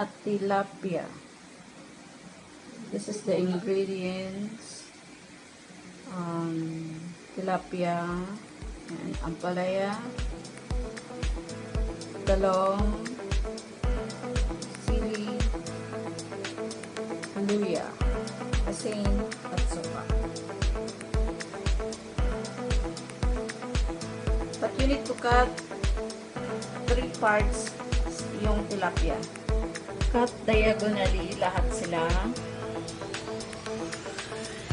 na tilapia. This is the ingredients. Tilapia, and ampalaya, talong, sili, luya, asin, at suka. But you need to cut 3 parts yung tilapia. Cut diagonally lahat sila.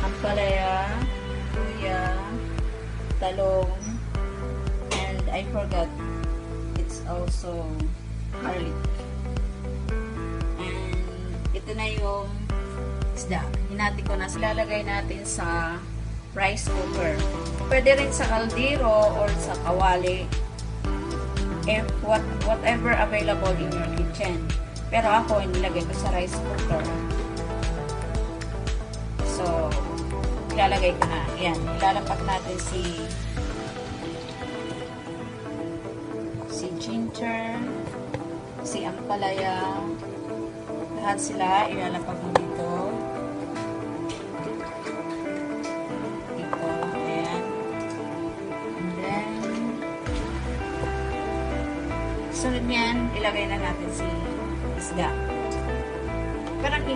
Ampalaya, luya, talong, and I forgot, it's also garlic. And ito na yung isda. Hinati ko na. Ilalagay natin sa rice cooker. Pwede rin sa kaldero or sa kawali. If whatever available in your kitchen. Pero ako, nilagay ko sa rice cooker. So, ilalagay ko na. Yan. Ilalapat natin si ginger, si ampalaya. Lahat sila ilalapag mo dito. Sunod niyan, ilagay na natin si isda. Parang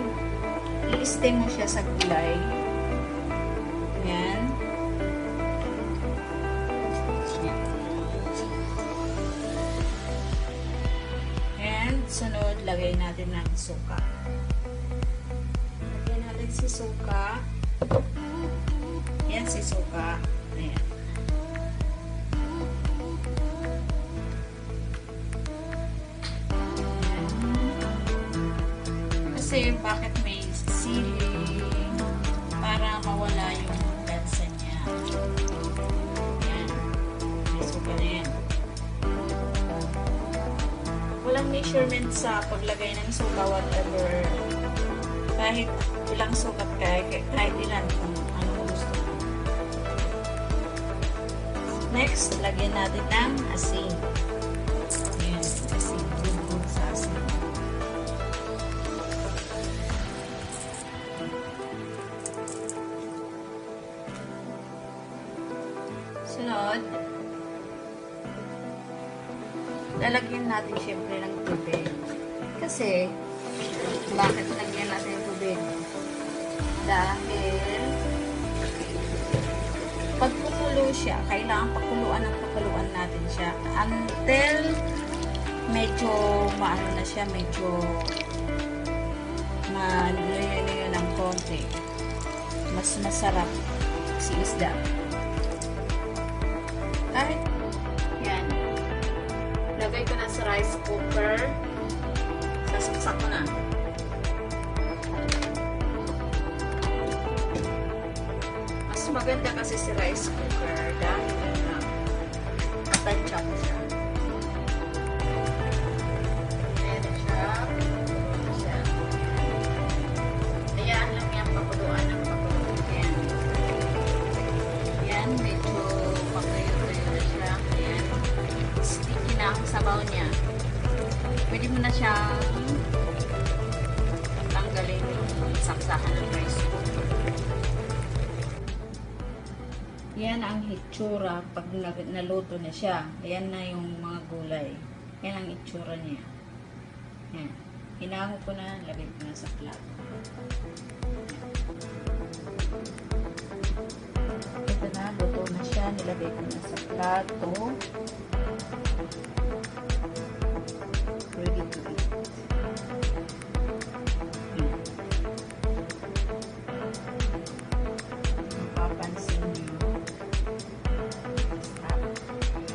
i-steam mo siya sa gulay. Ayan. And sunod, lagay natin ng suka. Lagay natin si suka. Ayan si suka. Ayan. Kasi bakit may sili para mawala yung lansa niya. Yan. May suka na yan. Walang measurement sa paglagay ng suka, whatever. Kahit ilang sukat kahit ilan kung anong gusto mo. Next, lagyan natin ng asin. Yan, asin. Bubog sa asin. Sunod, lalagyan natin syempre ng tubig. Kasi, bakit lagyan natin ng tubig? Dahil, pag kumulo siya, kailangan pakuluan natin siya until medyo maano na siya, medyo maluyo ng konti. Mas masarap si isda. Kahit, yan. Lagay ko na sa rice cooker. Sasaksak ko na. Mas maganda kasi si rice cooker dahil na matansya ko siya. Ayan siya. Ayan lang yan, pakuluan ng pakuluan. Ayan. Ayan, medyo sticky na ang sabaw niya. Pwede mo na siyang tanggalin yung saksakan ng rice cooker. Yan ang hitsura pag naluto na siya. Ayan na yung mga gulay. Yan ang hitsura niya. Yan. Hinaho ko na, lagay ko na sa plato. Ito na, luto na siya. Nilagay ko na sa plato. Ready to eat.